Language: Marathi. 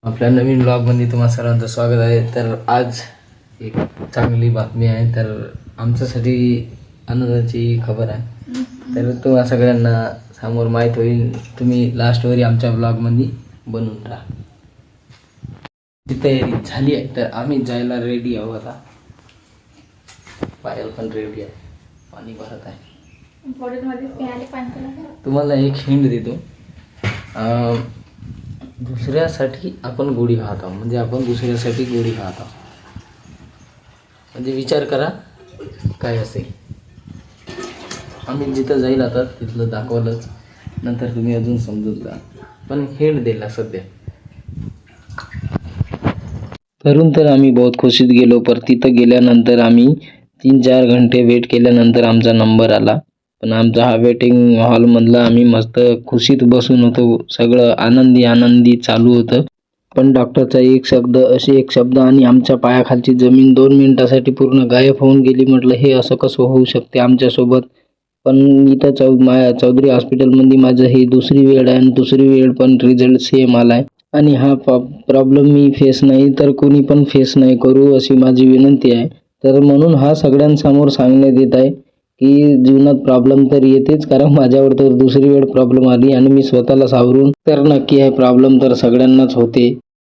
आपल्या नवीन ब्लॉगमध्ये तुम्हा सर्वांचं स्वागत आहे. तर आज एक चांगली बातमी आहे. तर आमच्यासाठी आनंदाची खबर आहे. तर तुम्हा सगळ्यांना समोर माहीत होईल. तुम्ही लास्टवरी आमच्या ब्लॉगमध्ये बनवून राहा. ती तयारी झाली आहे. तर आम्ही जायला रेडी आहोत. आता पायल पण रेडी आहे. पाणी भरत आहे. तुम्हाला एक हिंट देतो. दुसऱ्यासाठी आपण गोळी खात आहोत. म्हणजे आपण दुसऱ्यासाठी गोळी खात आहोत. म्हणजे विचार करा काय असेल. आम्ही जिथं जाईल आता तिथलं दाखवलंच, नंतर तुम्ही अजून समजून जा. पण हिंट दिला सध्या. तर आम्ही बहुत खुशीत गेलो. पर तिथं गेल्यानंतर आम्ही 3-4 घंटे वेट केल्यानंतर आमचा नंबर आला. पण आमचा हा वेटिंग हॉलमधला आम्ही मस्त खुशीत बसून होतो. सगळं आनंदी चालू होतं. पण डॉक्टरचा एक शब्द आणि आमच्या पायाखालची जमीन 2 मिनिटासाठी पूर्ण गायब होऊन गेली. म्हटलं हे असं कसं होऊ शकते आमच्यासोबत. पण इथं चौधरी हॉस्पिटलमध्ये माझं ही दुसरी वेळ आहे आणि दुसरी वेळ पण रिझल्ट सेम आला आहे. आणि हा प्रॉब्लेम मी फेस नाही तर कोणी पण फेस नाही करू अशी माझी विनंती आहे. तर म्हणून हा सगळ्यांसमोर सांगण्यात येत आहे की जीवनात प्रॉब्लेम तर येतेच, कारण माझ्यावर तर दुसरी वेळ प्रॉब्लेम आली आणि मी स्वतःला सावरून तर नक्की आहे प्रॉब्लेम तर सगळ्यांनाच होते.